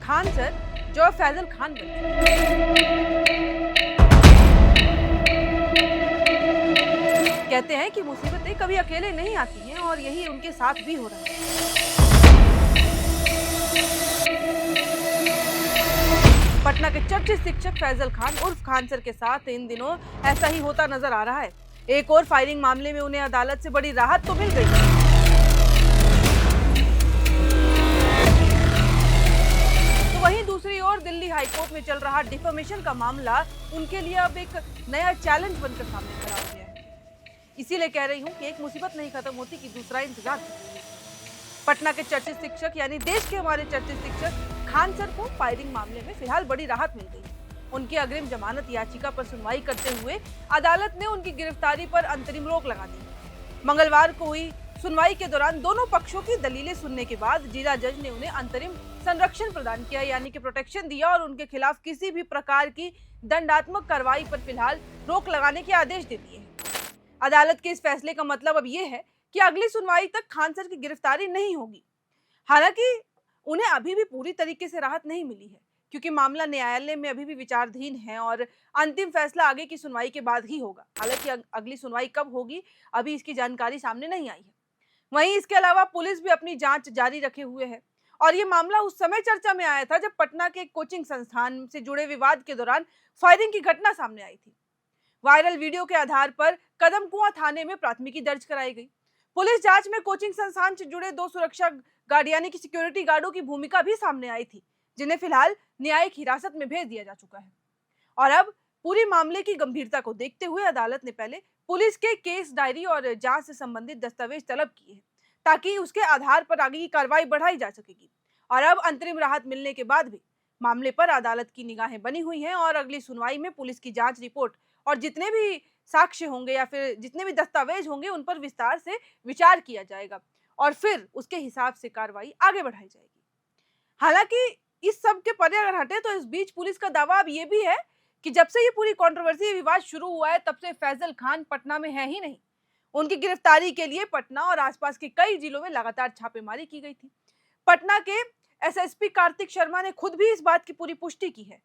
Khan sir जो फैजल खान बन कहते हैं कि मुसीबतें कभी अकेले नहीं आती हैं और यही उनके साथ भी हो रहा है। पटना के चर्चित शिक्षक फैजल खान उर्फ खान सर के साथ इन दिनों ऐसा ही होता नजर आ रहा है। एक और फायरिंग मामले में उन्हें अदालत से बड़ी राहत तो मिल गई, तो वहीं दूसरी ओर दिल्ली हाईकोर्ट में चल रहा डिफेमेशन का मामला उनके लिए अब एक नया चैलेंज बनकर सामने खड़ा हो गया है। इसीलिए कह रही हूं कि एक मुसीबत नहीं खत्म होती कि दूसरा इंतजार करती है। पटना के चर्चित शिक्षक यानी देश के हमारे चर्चित शिक्षक खान सर को फायरिंग मामले में फिलहाल बड़ी राहत मिल गई। उनकी अग्रिम जमानत याचिका पर सुनवाई करते हुए अदालत ने उनकी गिरफ्तारी पर अंतरिम रोक लगा दी। मंगलवार को हुई सुनवाई के दौरान दोनों पक्षों की दलीलें सुनने के बाद जिला जज ने उन्हें अंतरिम संरक्षण प्रदान किया, यानी कि प्रोटेक्शन दिया और उनके खिलाफ किसी भी प्रकार की दंडात्मक कार्रवाई पर फिलहाल रोक लगाने के आदेश दे दिए हैं। अदालत के इस फैसले का मतलब अब यह है कि अगली सुनवाई तक खान सर की गिरफ्तारी नहीं होगी। हालांकि उन्हें अभी भी पूरी तरीके से राहत नहीं मिली है, क्योंकि मामला न्यायालय में अभी भी विचाराधीन है और अंतिम फैसला आगे की सुनवाई के बाद ही होगा। हालांकि अगली सुनवाई कब होगी अभी इसकी जानकारी सामने नहीं आई है। वहीं इसके अलावा पुलिस भी अपनी जांच जारी रखे हुए है और ये मामला उस समय चर्चा में आया था जब पटना के कोचिंग संस्थान से जुड़े विवाद के दौरान फायरिंग की घटना सामने आई थी। वायरल वीडियो के आधार पर कदमकुआं थाने में प्राथमिकी दर्ज कराई गई। पुलिस जांच में कोचिंग संस्थान से जुड़े 2 सुरक्षा गार्ड यानी कि सिक्योरिटी गार्डों की भूमिका भी सामने आई थी, जिन्हें फिलहाल न्यायिक हिरासत में भेज दिया जा चुका है। और अब पूरे मामले की गंभीरता को देखते हुए अदालत ने पहले पुलिस के केस डायरी और जांच से संबंधित दस्तावेज तलब किए हैं, ताकि उसके आधार पर आगे की कार्रवाई बढ़ाई जा सकेगी। और अब अंतरिम राहत मिलने के बाद भी मामले पर अदालत की निगाहें बनी हुई हैं और अगली सुनवाई में पुलिस की जांच रिपोर्ट और जितने भी साक्ष्य होंगे या फिर जितने भी दस्तावेज होंगे उन पर विस्तार से विचार किया जाएगा और फिर उसके हिसाब से कार्रवाई आगे बढ़ाई जाएगी। हालांकि इस सब के परे अगर हटे तो इस बीच पुलिस का दावा अब ये भी है कि जब से ये पूरी कंट्रोवर्सी विवाद शुरू हुआ है तब से फैजल खान पटना में है ही नहीं। उनकी गिरफ्तारी के लिए पटना और आसपास के कई जिलों में लगातार छापेमारी की गई थी। पटना के एसएसपी कार्तिक शर्मा ने खुद भी इस बात की पूरी पुष्टि की है।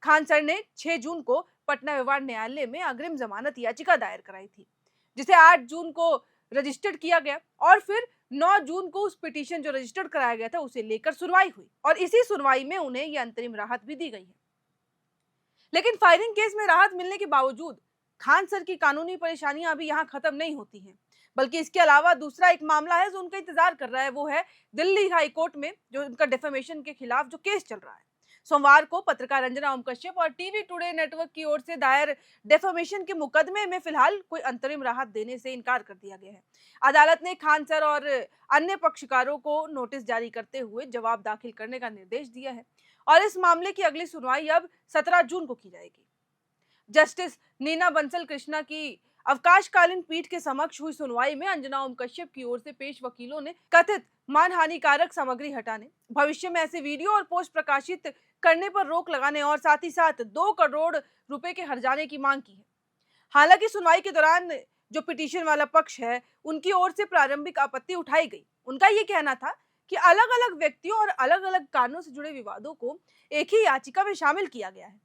खान सर ने 6 जून को पटना व्यवहार न्यायालय में अग्रिम जमानत याचिका दायर कराई थी, जिसे 8 जून को रजिस्टर्ड किया गया और फिर 9 जून को उस पिटीशन जो रजिस्टर्ड कराया गया था उसे लेकर सुनवाई हुई और इसी सुनवाई में उन्हें यह अंतरिम राहत भी दी गई है। लेकिन फायरिंग केस में राहत मिलने के बावजूद खान सर की कानूनी परेशानियां अभी यहाँ खत्म नहीं होती हैं, बल्कि इसके अलावा दूसरा एक मामला है जो उनका इंतजार कर रहा है। वो है दिल्ली हाई कोर्ट में जो उनका डिफेमेशन के खिलाफ जो केस चल रहा है। सोमवार को पत्रकार रंजना ओम कश्यप और टीवी टुडे नेटवर्क की ओर से दायर डिफेमेशन के मुकदमे में फिलहाल कोई अंतरिम राहत देने से इनकार कर दिया गया है। अदालत ने खान सर और अन्य पक्षकारों को नोटिस जारी करते हुए जवाब दाखिल करने का निर्देश दिया है और इस मामले की अगली सुनवाई अब 17 जून को की जाएगी। जस्टिस नीना बंसल कृष्णा की अवकाशकालीन पीठ के समक्ष हुई सुनवाई में अंजना ओम कश्यप की ओर से पेश वकीलों ने कथित मानहानिकारक सामग्री हटाने, भविष्य में ऐसे वीडियो और पोस्ट प्रकाशित करने पर रोक लगाने और साथ ही साथ 2 करोड़ रुपए के हर्जाने की मांग की है। हालांकि सुनवाई के दौरान जो पिटीशन वाला पक्ष है उनकी ओर से प्रारंभिक आपत्ति उठाई गई। उनका ये कहना था कि अलग अलग व्यक्तियों और अलग अलग कारणों से जुड़े विवादों को एक ही याचिका में शामिल किया गया है।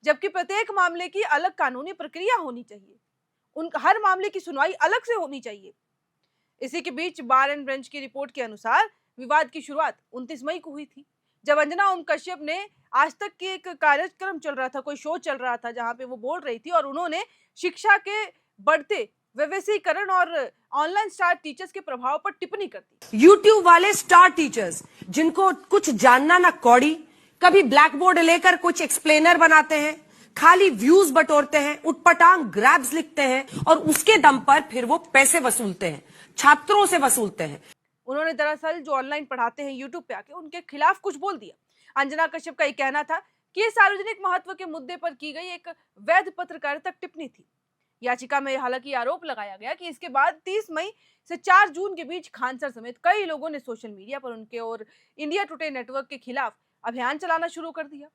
जबकि प्रत्येक मामले की अलग कानूनी प्रक्रिया होनी चाहिए, उन हर मामले की सुनवाई अलग से होनी चाहिए। इसी के बीच बार एंड बेंच की रिपोर्ट के अनुसार विवाद की शुरुआत 29 मई को हुई थी, जब अंजना ओम कश्यप ने आज तक के एक कार्यक्रम चल रहा था, कोई शो चल रहा था जहां पे वो बोल रही थी और उन्होंने शिक्षा के बढ़ते वैश्वीकरण और ऑनलाइन स्टार टीचर्स के प्रभाव पर टिप्पणी कर दी। यूट्यूब वाले स्टार टीचर्स जिनको कुछ जानना ना कौड़ी, कभी ब्लैक बोर्ड लेकर कुछ एक्सप्लेनर बनाते हैं, खाली व्यूज बटोरते हैं, उटपटांग ग्रैब्स लिखते हैं और उसके दम पर फिर वो पैसे वसूलते हैं, छात्रों से वसूलते हैं। उन्होंने दरअसल जो ऑनलाइन पढ़ाते हैं यूट्यूब पे आके उनके खिलाफ कुछ बोल दिया। अंजना कश्यप का ये कहना था कि ये सार्वजनिक महत्व के मुद्दे पर की गई एक वैध पत्रकारिता टिप्पणी थी। याचिका में हालांकि आरोप लगाया गया कि इसके बाद 30 मई से 4 जून के बीच खान सर समेत कई लोगों ने सोशल मीडिया पर उनके और इंडिया टुडे नेटवर्क के खिलाफ अभियान चलाना शुरू कर दिया।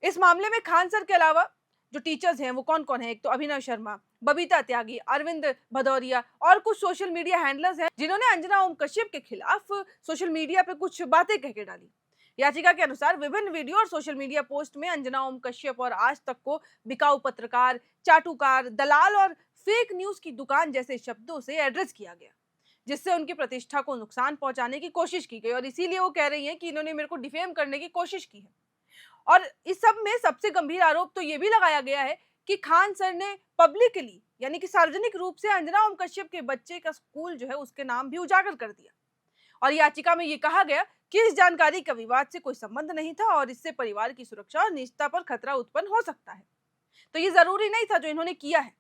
इस मामले में खान सर के अलावा जो टीचर्स हैं वो कौन कौन है? एक तो अभिनव शर्मा, बबीता त्यागी, अरविंद भदौरिया और कुछ सोशल मीडिया हैंडलर्स हैं जिन्होंने अंजना ओम कश्यप के खिलाफ सोशल मीडिया पे कुछ बातें कह के डाली। याचिका के अनुसार विभिन्न वीडियो और सोशल मीडिया पोस्ट में अंजना ओम कश्यप और आज तक को बिकाऊ पत्रकार, चाटुकार, दलाल और फेक न्यूज की दुकान जैसे शब्दों से एड्रेस किया गया, जिससे उनकी प्रतिष्ठा को नुकसान पहुंचाने की कोशिश की गई। और इसीलिए वो कह रही हैं कि इन्होंने मेरे को डिफेम करने की कोशिश की है। और इस सब में सबसे गंभीर आरोप तो ये भी लगाया गया है कि खान सर ने पब्लिकली यानी कि सार्वजनिक रूप से अंजना ओम कश्यप के बच्चे का स्कूल जो है उसके नाम भी उजागर कर दिया। और याचिका में ये कहा गया कि इस जानकारी का विवाद से कोई संबंध नहीं था और इससे परिवार की सुरक्षा और निजता पर खतरा उत्पन्न हो सकता है। तो ये जरूरी नहीं था जो इन्होंने किया है।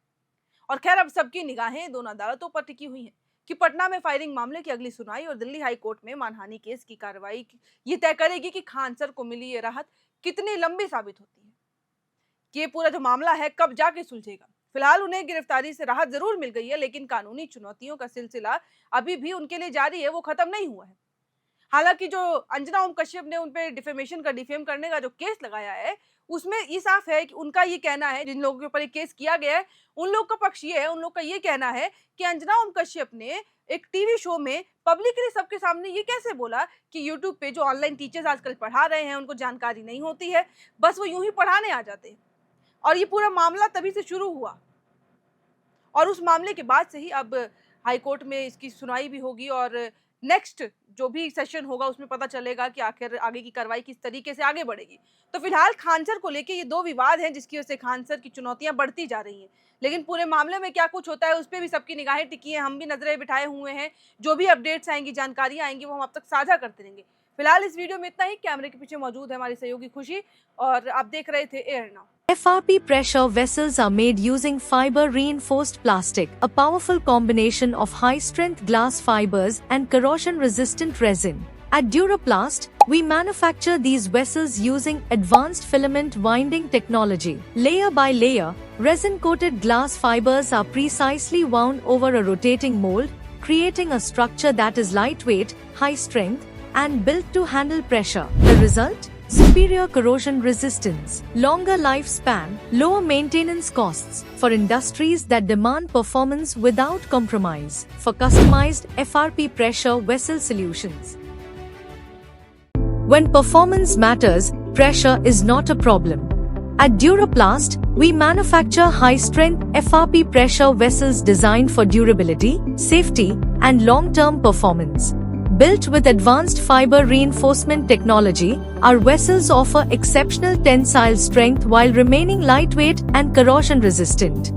और खैर अब सबकी निगाहें दोनों अदालतों पर टिकी हुई हैं कि पटना में फायरिंग मामले की अगली सुनवाई और दिल्ली हाई कोर्ट में मानहानि केस की कार्रवाई ये तय करेगी कि खान सर को मिली ये राहत कितनी लंबी साबित होती है, कि ये पूरा जो मामला है कब जाके सुलझेगा। फिलहाल उन्हें गिरफ्तारी से राहत जरूर मिल गई है, लेकिन कानूनी चुनौतियों का सिलसिला अभी भी उनके लिए जारी है, वो खत्म नहीं हुआ है। हालांकि जो अंजना ओम कश्यप ने उन पे डिफेम करने का जो केस लगाया है उसमें ये साफ है कि उनका ये कहना है, जिन लोगों के ऊपर ये केस किया गया है उन लोग का पक्ष ये है, उन लोग का ये कहना है कि अंजना ओम कश्यप ने एक टीवी शो में पब्लिकली सबके सामने ये कैसे बोला कि यूट्यूब पे जो ऑनलाइन टीचर्स आजकल पढ़ा रहे हैं उनको जानकारी नहीं होती है, बस वो यूं ही पढ़ाने आ जाते हैं। और ये पूरा मामला तभी से शुरू हुआ और उस मामले के बाद से ही अब हाई कोर्ट में इसकी सुनवाई भी होगी और नेक्स्ट जो भी सेशन होगा उसमें पता चलेगा कि आखिर आगे की कार्रवाई किस तरीके से आगे बढ़ेगी। तो फिलहाल खान सर को लेके ये दो विवाद हैं जिसकी वजह से खान सर की चुनौतियां बढ़ती जा रही हैं, लेकिन पूरे मामले में क्या कुछ होता है उस पर भी सबकी निगाहें टिकी हैं, हम भी नजरें बिठाए हुए हैं। जो भी अपडेट्स आएंगी, जानकारियां आएंगी वो हम आप तक साझा करते रहेंगे। फिलहाल इस वीडियो में इतना ही। कैमरे के पीछे मौजूद है हमारी सहयोगी खुशी और आप देख रहे थे air now. FRP pressure vessels are made using fiber-reinforced plastic, a powerful combination of high-strength glass fibers and corrosion-resistant resin. At Duraplast, we manufacture these vessels using advanced filament winding technology. Layer by layer, resin-coated glass fibers are precisely wound over a rotating mold, creating a structure that is lightweight, high-strength, and built to handle pressure. The result? Superior corrosion resistance, longer lifespan, lower maintenance costs for industries that demand performance without compromise. For customized FRP pressure vessel solutions. When performance matters, pressure is not a problem. At Duraplast, we manufacture high-strength FRP pressure vessels designed for durability, safety, and long-term performance. Built with advanced fiber reinforcement technology, our vessels offer exceptional tensile strength while remaining lightweight and corrosion resistant.